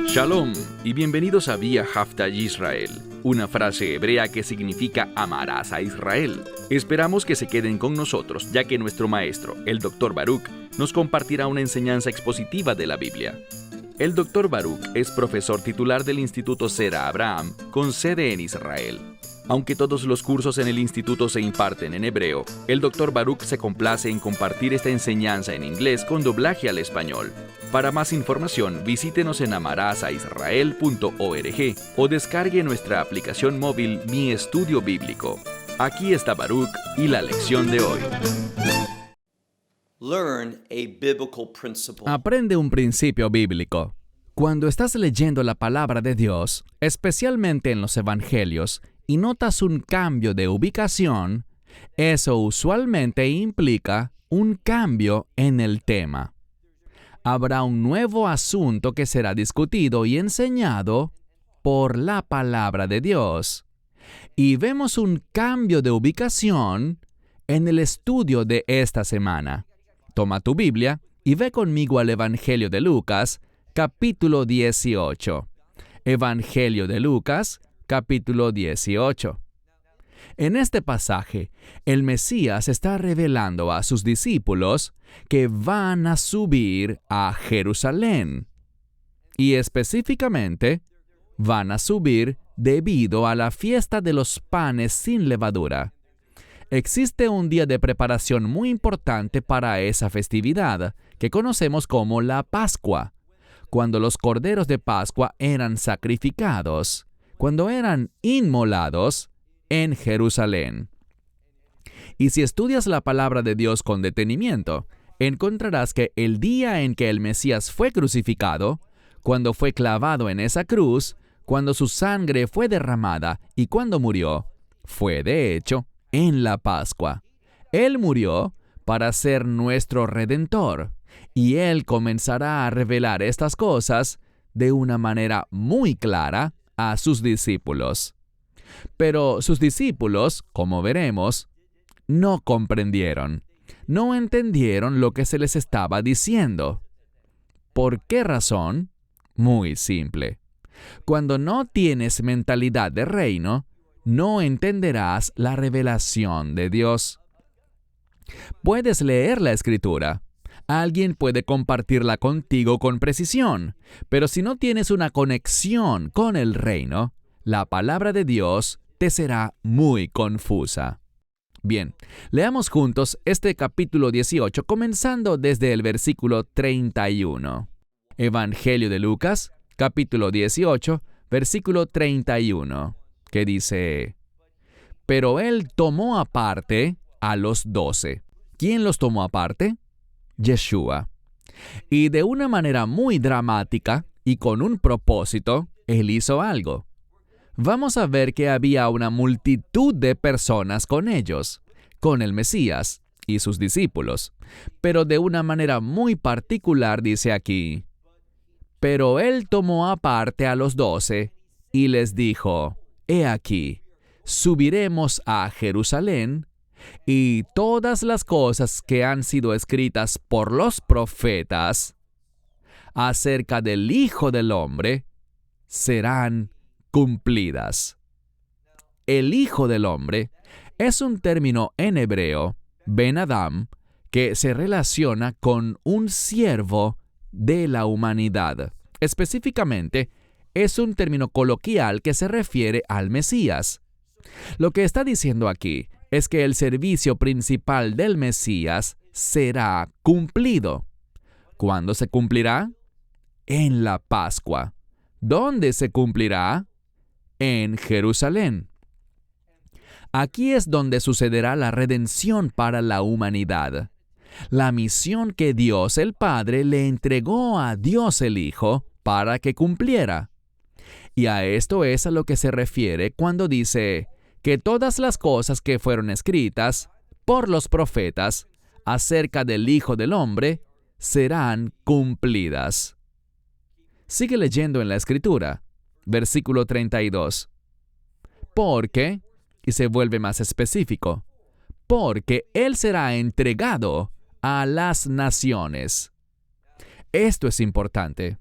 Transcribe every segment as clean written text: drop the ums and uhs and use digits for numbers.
Shalom y bienvenidos a Vía Haftaj Israel, una frase hebrea que significa amarás a Israel. Esperamos que se queden con nosotros, ya que nuestro maestro, el Dr. Baruch, nos compartirá una enseñanza expositiva de la Biblia. El Dr. Baruch es profesor titular del Instituto Zera Abraham, con sede en Israel. Aunque todos los cursos en el instituto se imparten en hebreo, el Dr. Baruch se complace en compartir esta enseñanza en inglés con doblaje al español. Para más información, visítenos en amarasaisrael.org o descargue nuestra aplicación móvil Mi Estudio Bíblico. Aquí está Baruch y la lección de hoy. Aprende un principio bíblico. Cuando estás leyendo la palabra de Dios, especialmente en los evangelios, y notas un cambio de ubicación, eso usualmente implica un cambio en el tema. Habrá un nuevo asunto que será discutido y enseñado por la palabra de Dios. Y vemos un cambio de ubicación en el estudio de esta semana. Toma tu Biblia y ve conmigo al Evangelio de Lucas, capítulo 18. Evangelio de Lucas, capítulo 18. En este pasaje, el Mesías está revelando a sus discípulos que van a subir a Jerusalén. Y específicamente, van a subir debido a la fiesta de los panes sin levadura. Existe un día de preparación muy importante para esa festividad, que conocemos como la Pascua, cuando los corderos de Pascua eran sacrificados, cuando eran inmolados en Jerusalén. Y si estudias la palabra de Dios con detenimiento, encontrarás que el día en que el Mesías fue crucificado, cuando fue clavado en esa cruz, cuando su sangre fue derramada y cuando murió, fue de hecho en la Pascua. Él murió para ser nuestro Redentor, y Él comenzará a revelar estas cosas de una manera muy clara a sus discípulos. Pero sus discípulos, como veremos, no comprendieron, no entendieron lo que se les estaba diciendo. ¿Por qué razón? Muy simple. Cuando no tienes mentalidad de reino, no entenderás la revelación de Dios. Puedes leer la Escritura. Alguien puede compartirla contigo con precisión, pero si no tienes una conexión con el reino, la palabra de Dios te será muy confusa. Bien, leamos juntos este capítulo 18, comenzando desde el versículo 31. Evangelio de Lucas, capítulo 18, versículo 31, que dice: Pero él tomó aparte a los 12. ¿Quién los tomó aparte? Yeshua. Y de una manera muy dramática y con un propósito, él hizo algo. Vamos a ver que había una multitud de personas con ellos, con el Mesías y sus discípulos. Pero de una manera muy particular dice aquí: Pero él tomó aparte a los 12 y les dijo: He aquí, subiremos a Jerusalén, y todas las cosas que han sido escritas por los profetas acerca del Hijo del Hombre serán cumplidas. El Hijo del Hombre es un término en hebreo, Ben Adam, que se relaciona con un siervo de la humanidad. Específicamente, es un término coloquial que se refiere al Mesías. Lo que está diciendo aquí es que el servicio principal del Mesías será cumplido. ¿Cuándo se cumplirá? En la Pascua. ¿Dónde se cumplirá? En Jerusalén. Aquí es donde sucederá la redención para la humanidad. La misión que Dios el Padre le entregó a Dios el Hijo para que cumpliera. Y a esto es a lo que se refiere cuando dice que todas las cosas que fueron escritas por los profetas acerca del Hijo del Hombre serán cumplidas. Sigue leyendo en la Escritura, versículo 32. Porque, y se vuelve más específico, porque Él será entregado a las naciones. Esto es importante.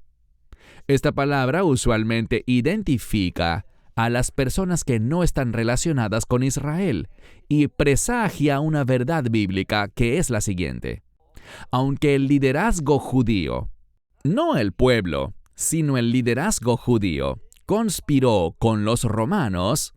Esta palabra usualmente identifica a las personas que no están relacionadas con Israel y presagia una verdad bíblica que es la siguiente. Aunque el liderazgo judío, no el pueblo, sino el liderazgo judío, conspiró con los romanos,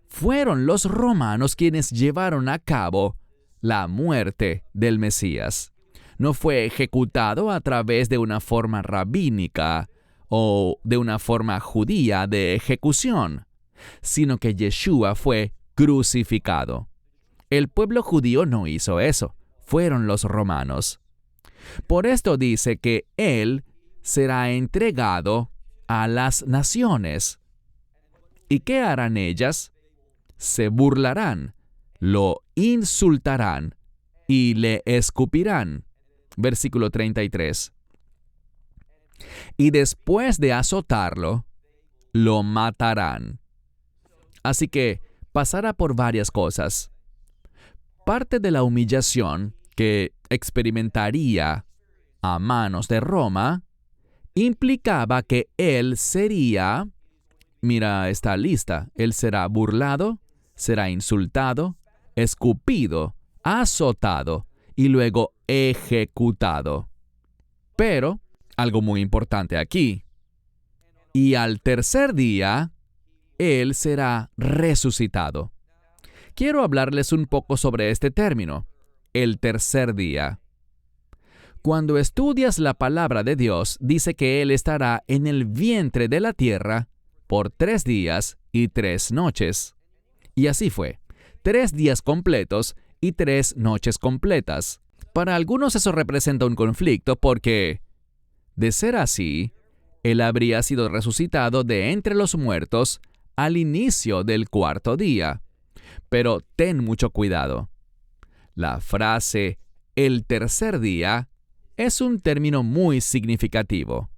fueron los romanos quienes llevaron a cabo la muerte del Mesías. No fue ejecutado a través de una forma rabínica o de una forma judía de ejecución, sino que Yeshua fue crucificado. El pueblo judío no hizo eso, fueron los romanos. Por esto dice que Él será entregado a las naciones. ¿Y qué harán ellas? Se burlarán, lo insultarán y le escupirán. Versículo 33. Y después de azotarlo, lo matarán. Así que pasará por varias cosas. Parte de la humillación que experimentaría a manos de Roma implicaba que él sería, mira esta lista, él será burlado, será insultado, escupido, azotado y luego ejecutado. Pero, algo muy importante aquí, y al tercer día, Él será resucitado. Quiero hablarles un poco sobre este término, el tercer día. Cuando estudias la palabra de Dios, dice que Él estará en el vientre de la tierra por 3 días y 3 noches. Y así fue, 3 días completos y 3 noches completas. Para algunos eso representa un conflicto porque, de ser así, Él habría sido resucitado de entre los muertos al inicio del 4º día. Pero ten mucho cuidado. La frase «el tercer día» es un término muy significativo.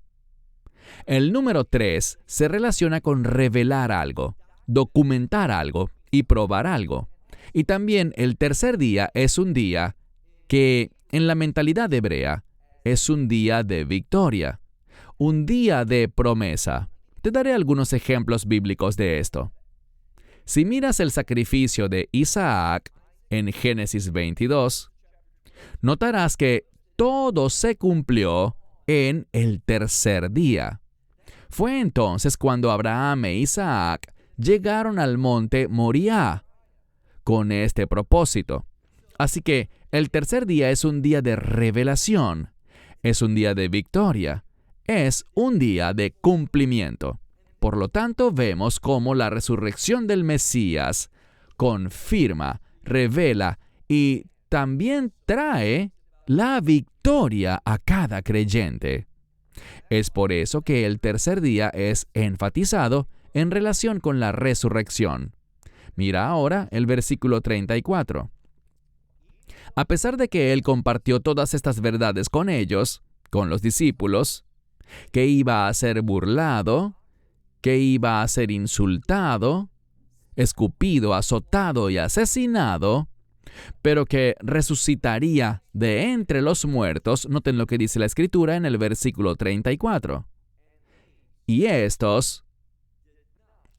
El número 3 se relaciona con revelar algo, documentar algo y probar algo. Y también el tercer día es un día que, en la mentalidad hebrea, es un día de victoria, un día de promesa. Te daré algunos ejemplos bíblicos de esto. Si miras el sacrificio de Isaac en Génesis 22, notarás que todo se cumplió en el tercer día. Fue entonces cuando Abraham e Isaac llegaron al monte Moriah con este propósito. Así que el tercer día es un día de revelación, es un día de victoria, es un día de cumplimiento. Por lo tanto, vemos cómo la resurrección del Mesías confirma, revela y también trae la victoria a cada creyente. Es por eso que el tercer día es enfatizado en relación con la resurrección. Mira ahora el versículo 34. A pesar de que él compartió todas estas verdades con ellos, con los discípulos, que iba a ser burlado, que iba a ser insultado, escupido, azotado y asesinado, pero que resucitaría de entre los muertos, noten lo que dice la Escritura en el versículo 34. Y estos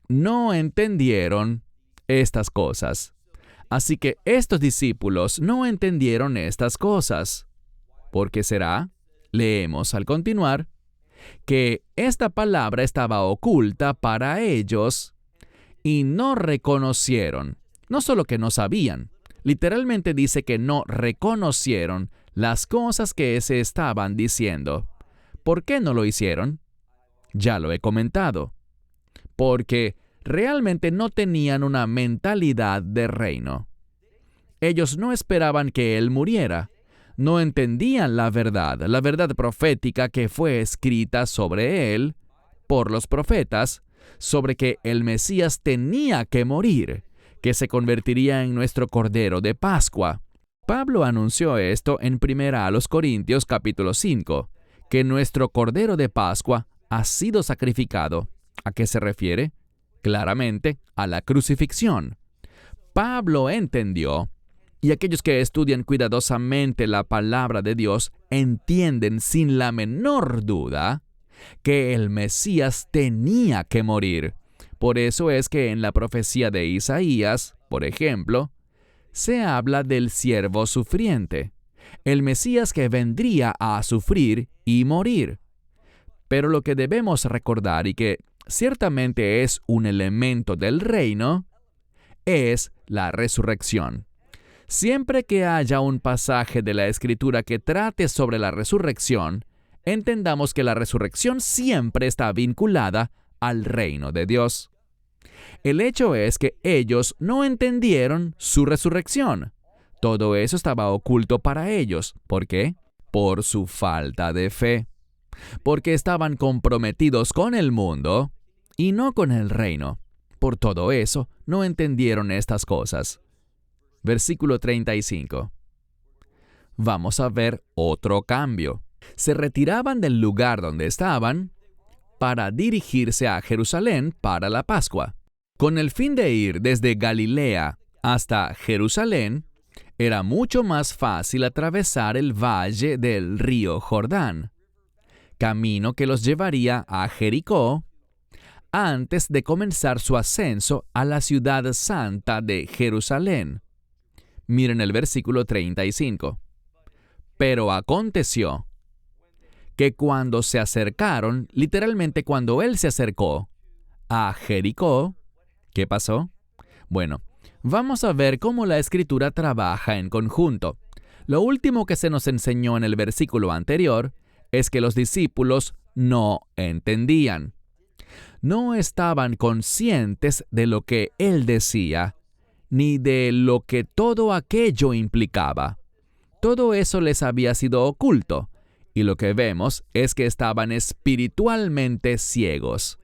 no entendieron estas cosas. Así que estos discípulos no entendieron estas cosas. ¿Por qué será? Leemos al continuar que esta palabra estaba oculta para ellos y no reconocieron. No solo que no sabían, literalmente dice que no reconocieron las cosas que se estaban diciendo. ¿Por qué no lo hicieron? Ya lo he comentado. Porque realmente no tenían una mentalidad de reino. Ellos no esperaban que Él muriera. No entendían la verdad profética que fue escrita sobre Él por los profetas, sobre que el Mesías tenía que morir, que se convertiría en nuestro Cordero de Pascua. Pablo anunció esto en 1 Corintios capítulo 5, que nuestro Cordero de Pascua ha sido sacrificado. ¿A qué se refiere? Claramente a la crucifixión. Pablo entendió, y aquellos que estudian cuidadosamente la palabra de Dios entienden sin la menor duda, que el Mesías tenía que morir. Por eso es que en la profecía de Isaías, por ejemplo, se habla del siervo sufriente, el Mesías que vendría a sufrir y morir. Pero lo que debemos recordar, y que ciertamente es un elemento del reino, es la resurrección. Siempre que haya un pasaje de la Escritura que trate sobre la resurrección, entendamos que la resurrección siempre está vinculada al reino de Dios. El hecho es que ellos no entendieron su resurrección. Todo eso estaba oculto para ellos. ¿Por qué? Por su falta de fe. Porque estaban comprometidos con el mundo y no con el reino. Por todo eso, no entendieron estas cosas. Versículo 35. Vamos a ver otro cambio. Se retiraban del lugar donde estaban para dirigirse a Jerusalén para la Pascua. Con el fin de ir desde Galilea hasta Jerusalén, era mucho más fácil atravesar el valle del río Jordán, camino que los llevaría a Jericó antes de comenzar su ascenso a la ciudad santa de Jerusalén. Miren el versículo 35. Pero aconteció que cuando se acercaron, literalmente cuando él se acercó a Jericó, ¿qué pasó? Bueno, vamos a ver cómo la Escritura trabaja en conjunto. Lo último que se nos enseñó en el versículo anterior es que los discípulos no entendían. No estaban conscientes de lo que él decía, ni de lo que todo aquello implicaba. Todo eso les había sido oculto, y lo que vemos es que estaban espiritualmente ciegos.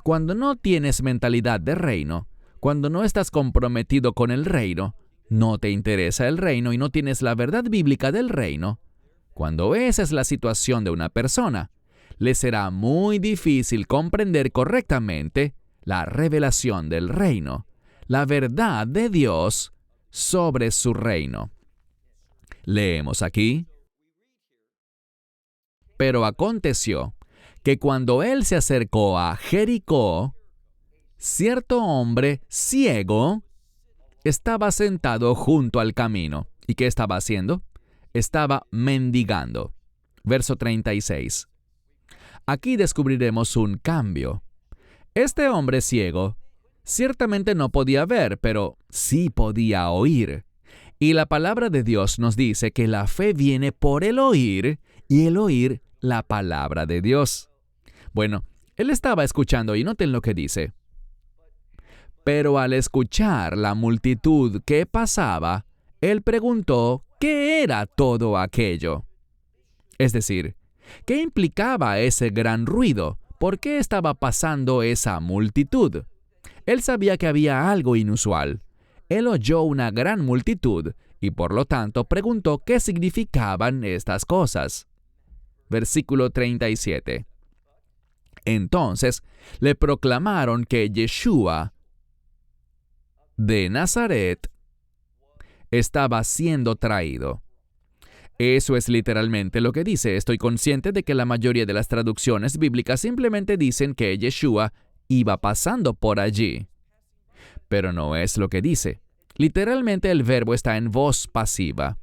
Cuando no tienes mentalidad de reino, cuando no estás comprometido con el reino, no te interesa el reino y no tienes la verdad bíblica del reino, cuando esa es la situación de una persona, le será muy difícil comprender correctamente la revelación del reino, la verdad de Dios sobre su reino. Leemos aquí. Pero aconteció que cuando él se acercó a Jericó, cierto hombre ciego estaba sentado junto al camino. ¿Y qué estaba haciendo? Estaba mendigando. Verso 36. Aquí descubriremos un cambio. Este hombre ciego ciertamente no podía ver, pero sí podía oír. Y la palabra de Dios nos dice que la fe viene por el oír y el oír la palabra de Dios. Bueno, él estaba escuchando y noten lo que dice. Pero al escuchar la multitud que pasaba, él preguntó qué era todo aquello. Es decir, ¿qué implicaba ese gran ruido? ¿Por qué estaba pasando esa multitud? Él sabía que había algo inusual. Él oyó una gran multitud y por lo tanto preguntó qué significaban estas cosas. Versículo 37. Entonces le proclamaron que Yeshua de Nazaret estaba siendo traído. Eso es literalmente lo que dice. Estoy consciente de que la mayoría de las traducciones bíblicas simplemente dicen que Yeshua iba pasando por allí. Pero no es lo que dice. Literalmente el verbo está en voz pasiva.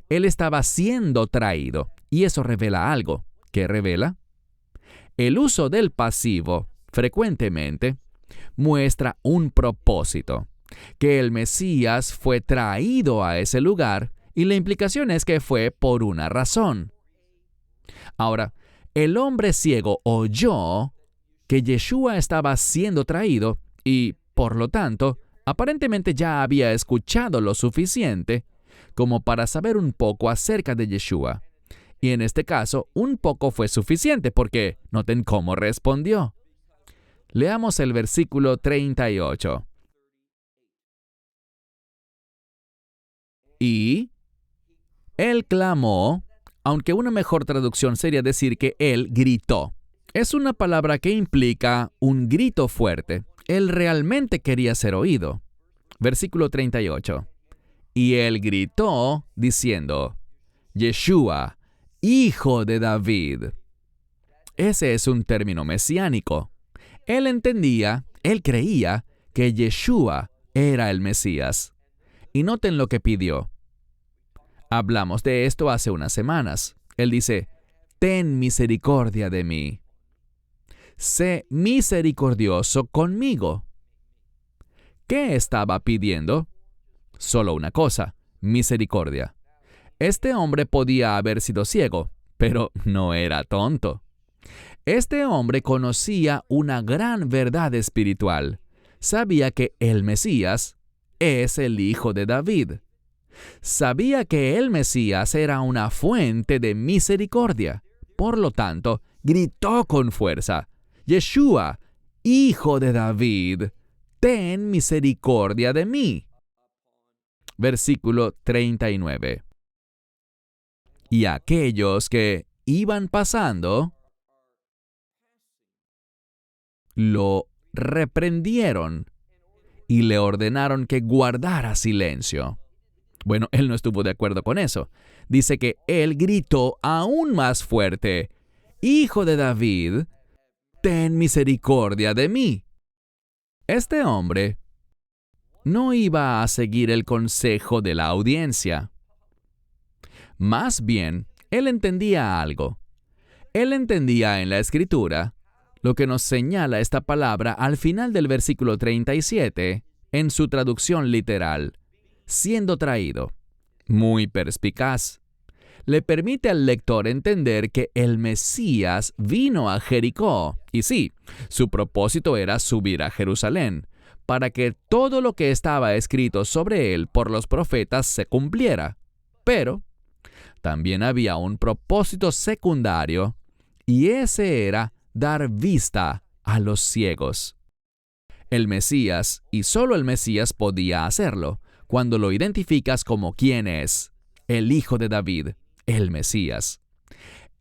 Él estaba siendo traído. Y eso revela algo. ¿Qué revela? El uso del pasivo, frecuentemente, muestra un propósito. Que el Mesías fue traído a ese lugar y la implicación es que fue por una razón. Ahora, el hombre ciego oyó que Yeshua estaba siendo traído y, por lo tanto, aparentemente ya había escuchado lo suficiente como para saber un poco acerca de Yeshua. Y en este caso, un poco fue suficiente porque noten cómo respondió. Leamos el versículo 38. Y él clamó, aunque una mejor traducción sería decir que él gritó. Es una palabra que implica un grito fuerte. Él realmente quería ser oído. Versículo 38. Y él gritó diciendo, Yeshua, hijo de David. ese es un término mesiánico. Él creía que Yeshua era el Mesías. Y noten lo que pidió. Hablamos de esto hace unas semanas. Él dice, ten misericordia de mí. Sé misericordioso conmigo. ¿Qué estaba pidiendo? Solo una cosa, misericordia. Este hombre podía haber sido ciego, pero no era tonto. Este hombre conocía una gran verdad espiritual. Sabía que el Mesías es el Hijo de David. Sabía que el Mesías era una fuente de misericordia. Por lo tanto, gritó con fuerza, Yeshua, Hijo de David, ten misericordia de mí. Versículo 39. Y aquellos que iban pasando lo reprendieron y le ordenaron que guardara silencio. Bueno, él no estuvo de acuerdo con eso. Dice que él gritó aún más fuerte, Hijo de David, ten misericordia de mí. Este hombre no iba a seguir el consejo de la audiencia. Más bien, él entendía algo. Él entendía en la Escritura lo que nos señala esta palabra al final del versículo 37 en su traducción literal, siendo traído. Muy perspicaz. Le permite al lector entender que el Mesías vino a Jericó. Y sí, su propósito era subir a Jerusalén, para que todo lo que estaba escrito sobre él por los profetas se cumpliera. Pero también había un propósito secundario, y ese era dar vista a los ciegos. El Mesías, y solo el Mesías podía hacerlo, cuando lo identificas como quien es, el Hijo de David, el Mesías.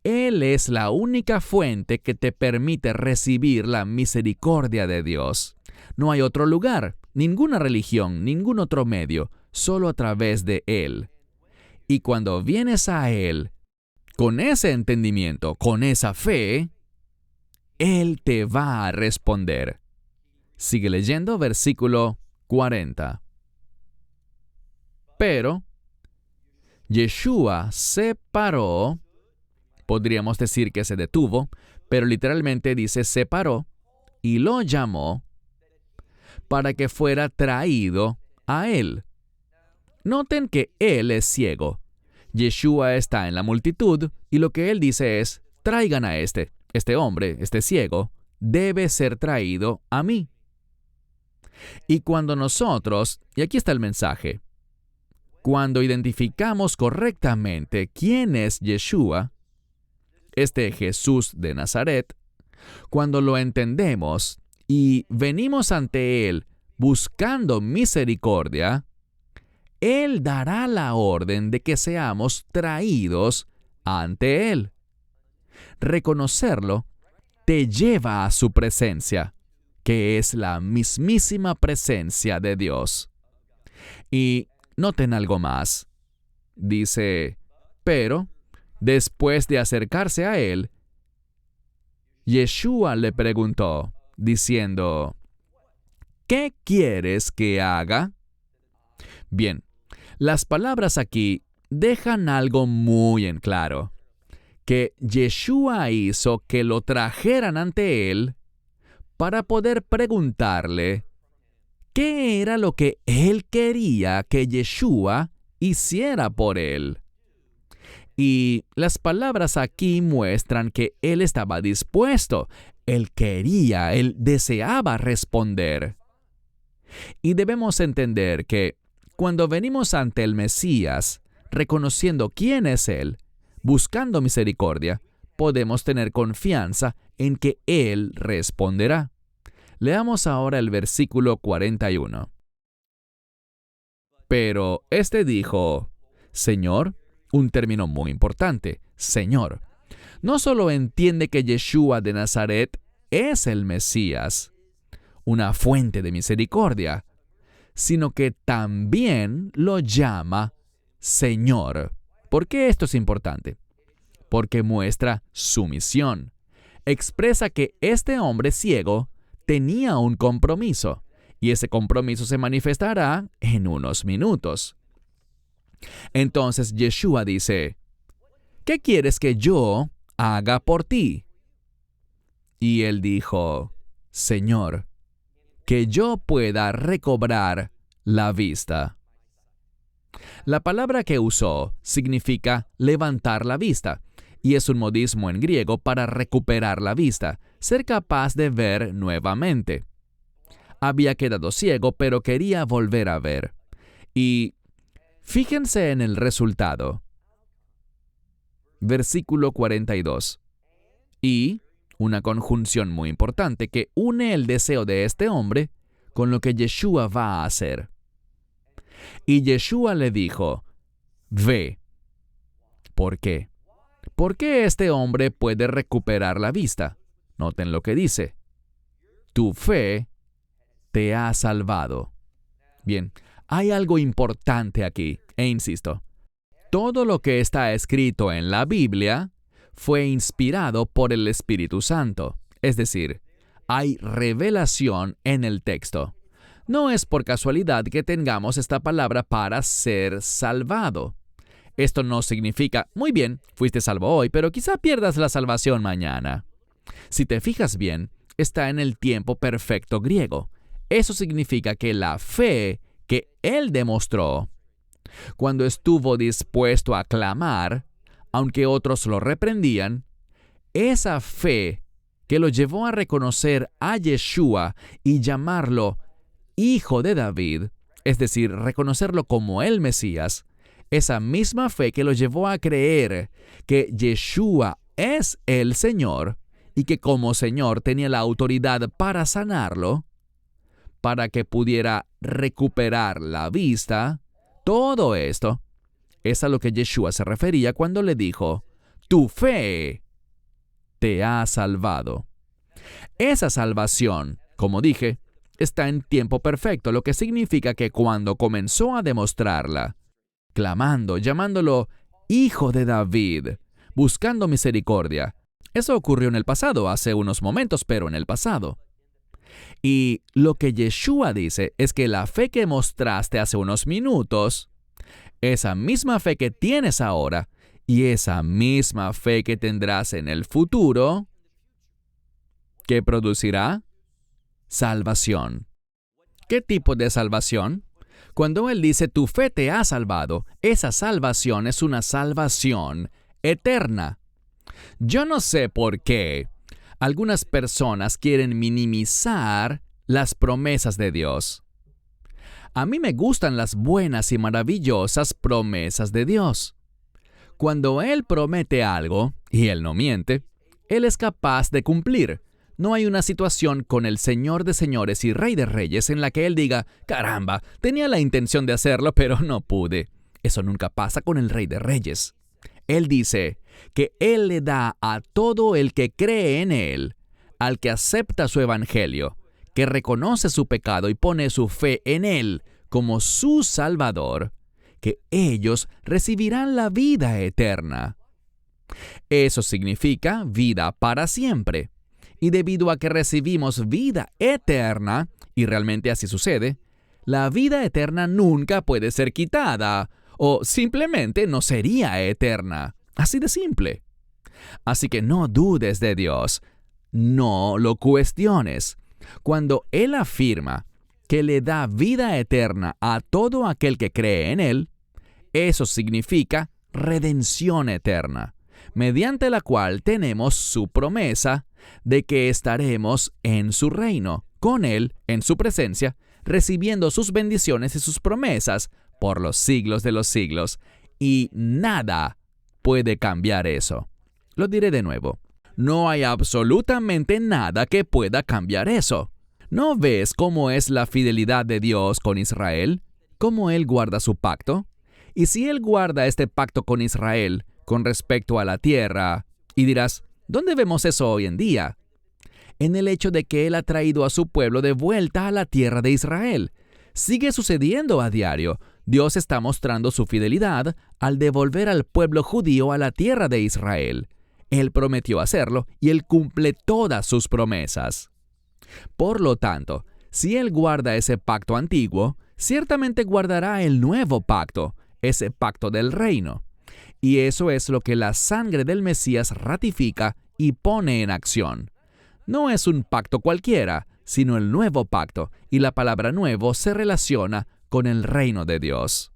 Él es la única fuente que te permite recibir la misericordia de Dios. No hay otro lugar, ninguna religión, ningún otro medio, solo a través de Él. Y cuando vienes a Él, con ese entendimiento, con esa fe, Él te va a responder. Sigue leyendo versículo 40. Pero Yeshua se paró, podríamos decir que se detuvo, pero literalmente dice se paró y lo llamó para que fuera traído a él. Noten que él es ciego. Yeshua está en la multitud y lo que él dice es, traigan a este hombre, este ciego, debe ser traído a mí. Y cuando nosotros, y aquí está el mensaje, cuando identificamos correctamente quién es Yeshua, este Jesús de Nazaret, cuando lo entendemos y venimos ante Él buscando misericordia, Él dará la orden de que seamos traídos ante Él. Reconocerlo te lleva a su presencia, que es la mismísima presencia de Dios. Y noten algo más. Dice, pero después de acercarse a él, Yeshua le preguntó, diciendo, ¿qué quieres que haga? Bien, las palabras aquí dejan algo muy en claro, que Yeshua hizo que lo trajeran ante él para poder preguntarle qué era lo que él quería que Yeshua hiciera por él. Y las palabras aquí muestran que él estaba dispuesto, él quería, él deseaba responder. Y debemos entender que cuando venimos ante el Mesías, reconociendo quién es él, buscando misericordia, podemos tener confianza en que él responderá. Leamos ahora el versículo 41. Pero este dijo, Señor, un término muy importante, Señor. No solo entiende que Yeshua de Nazaret es el Mesías, una fuente de misericordia, sino que también lo llama Señor. ¿Por qué esto es importante? Porque muestra sumisión. expresa que este hombre ciego tenía un compromiso, y ese compromiso se manifestará en unos minutos. Entonces Yeshua dice, ¿qué quieres que yo haga por ti? Y él dijo, Señor, que yo pueda recobrar la vista. La palabra que usó significa levantar la vista, y es un modismo en griego para recuperar la vista, ser capaz de ver nuevamente. Había quedado ciego, pero quería volver a ver. Y fíjense en el resultado. Versículo 42. Y una conjunción muy importante que une el deseo de este hombre con lo que Yeshua va a hacer. Y Yeshua le dijo, ve. ¿Por qué? ¿Por qué este hombre puede recuperar la vista? Noten lo que dice. Tu fe te ha salvado. Bien, hay algo importante aquí, e insisto. Todo lo que está escrito en la Biblia fue inspirado por el Espíritu Santo. Es decir, hay revelación en el texto. No es por casualidad que tengamos esta palabra para ser salvado. Esto no significa, muy bien, fuiste salvo hoy, pero quizá pierdas la salvación mañana. Si te fijas bien, está en el tiempo perfecto griego. Eso significa que la fe que él demostró, cuando estuvo dispuesto a clamar, aunque otros lo reprendían, esa fe que lo llevó a reconocer a Yeshua y llamarlo Hijo de David, es decir, reconocerlo como el Mesías, esa misma fe que lo llevó a creer que Yeshua es el Señor y que como Señor tenía la autoridad para sanarlo, para que pudiera recuperar la vista, todo esto es a lo que Yeshua se refería cuando le dijo, tu fe te ha salvado. Esa salvación, como dije, está en tiempo perfecto, lo que significa que cuando comenzó a demostrarla, clamando, llamándolo Hijo de David, buscando misericordia. Eso ocurrió en el pasado, hace unos momentos, pero en el pasado. Y lo que Yeshua dice es que la fe que mostraste hace unos minutos, esa misma fe que tienes ahora y esa misma fe que tendrás en el futuro, ¿qué producirá? Salvación. ¿Qué tipo de salvación? Cuando Él dice, tu fe te ha salvado, esa salvación es una salvación eterna. Yo no sé por qué algunas personas quieren minimizar las promesas de Dios. A mí me gustan las buenas y maravillosas promesas de Dios. Cuando Él promete algo, y Él no miente, Él es capaz de cumplir. No hay una situación con el Señor de señores y Rey de reyes en la que Él diga, caramba, tenía la intención de hacerlo, pero no pude. Eso nunca pasa con el Rey de reyes. Él dice que Él le da a todo el que cree en Él, al que acepta su evangelio, que reconoce su pecado y pone su fe en Él como su Salvador, que ellos recibirán la vida eterna. Eso significa vida para siempre. Y debido a que recibimos vida eterna, y realmente así sucede, la vida eterna nunca puede ser quitada, o simplemente no sería eterna. Así de simple. Así que no dudes de Dios, no lo cuestiones. Cuando Él afirma que le da vida eterna a todo aquel que cree en Él, eso significa redención eterna, mediante la cual tenemos su promesa de que estaremos en su reino, con Él, en su presencia, recibiendo sus bendiciones y sus promesas por los siglos de los siglos. Y nada puede cambiar eso. Lo diré de nuevo. No hay absolutamente nada que pueda cambiar eso. ¿No ves cómo es la fidelidad de Dios con Israel? ¿Cómo Él guarda su pacto? Y si Él guarda este pacto con Israel con respecto a la tierra, y dirás, ¿dónde vemos eso hoy en día? En el hecho de que Él ha traído a su pueblo de vuelta a la tierra de Israel. Sigue sucediendo a diario. Dios está mostrando su fidelidad al devolver al pueblo judío a la tierra de Israel. Él prometió hacerlo y Él cumple todas sus promesas. Por lo tanto, si Él guarda ese pacto antiguo, ciertamente guardará el nuevo pacto, ese pacto del reino. Y eso es lo que la sangre del Mesías ratifica y pone en acción. No es un pacto cualquiera, sino el nuevo pacto, y la palabra nuevo se relaciona con el reino de Dios.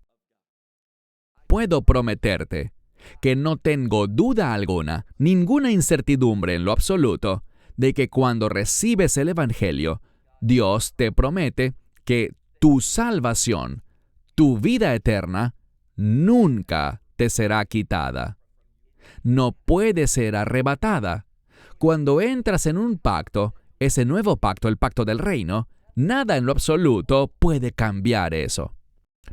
Puedo prometerte que no tengo duda alguna, ninguna incertidumbre en lo absoluto, de que cuando recibes el Evangelio, Dios te promete que tu salvación, tu vida eterna, nunca te será quitada. No puede ser arrebatada. Cuando entras en un pacto, ese nuevo pacto, el pacto del reino, nada en lo absoluto puede cambiar eso.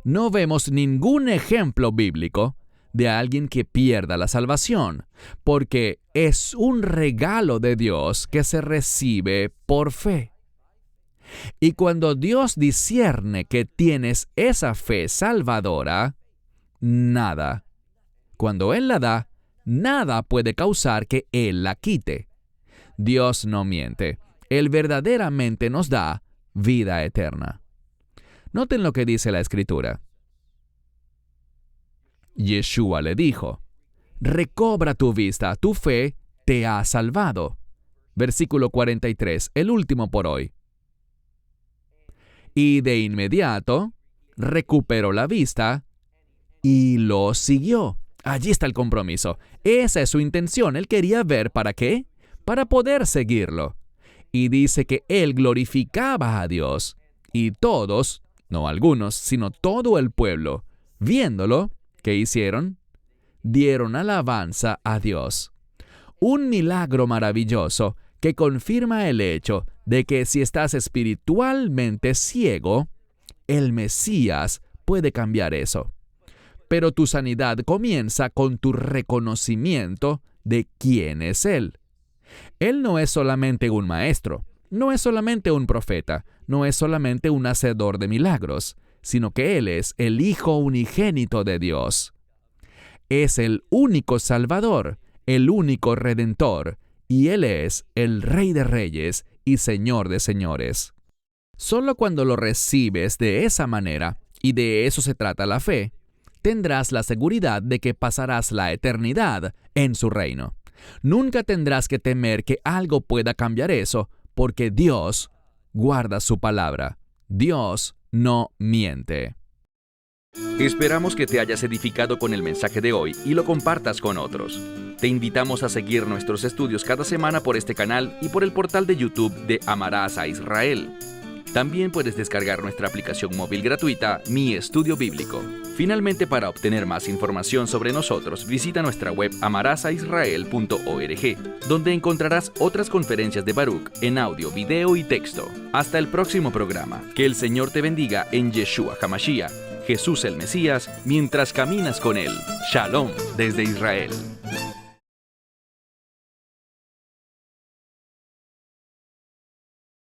No vemos ningún ejemplo bíblico de alguien que pierda la salvación, porque es un regalo de Dios que se recibe por fe. Y cuando Dios discierne que tienes esa fe salvadora, nada, cuando Él la da, nada puede causar que Él la quite. Dios no miente. Él verdaderamente nos da vida eterna. Noten lo que dice la Escritura. Yeshua le dijo, recobra tu vista, tu fe te ha salvado. Versículo 43, el último por hoy. Y de inmediato recuperó la vista y lo siguió. Allí está el compromiso. Esa es su intención. Él quería ver ¿para qué? Para poder seguirlo. Y dice que él glorificaba a Dios. Y todos, no algunos, sino todo el pueblo, viéndolo, ¿qué hicieron? Dieron alabanza a Dios. Un milagro maravilloso que confirma el hecho de que si estás espiritualmente ciego, el Mesías puede cambiar eso. Pero tu sanidad comienza con tu reconocimiento de quién es Él. Él no es solamente un maestro, no es solamente un profeta, no es solamente un hacedor de milagros, sino que Él es el Hijo unigénito de Dios. Es el único Salvador, el único Redentor, y Él es el Rey de Reyes y Señor de Señores. Solo cuando lo recibes de esa manera, y de eso se trata la fe, tendrás la seguridad de que pasarás la eternidad en su reino. Nunca tendrás que temer que algo pueda cambiar eso, porque Dios guarda su palabra. Dios no miente. Esperamos que te hayas edificado con el mensaje de hoy y lo compartas con otros. Te invitamos a seguir nuestros estudios cada semana por este canal y por el portal de YouTube de Amarás a Israel. También puedes descargar nuestra aplicación móvil gratuita, Mi Estudio Bíblico. Finalmente, para obtener más información sobre nosotros, visita nuestra web amarasaisrael.org, donde encontrarás otras conferencias de Baruch en audio, video y texto. Hasta el próximo programa. Que el Señor te bendiga en Yeshua HaMashiach, Jesús el Mesías, mientras caminas con Él. Shalom desde Israel.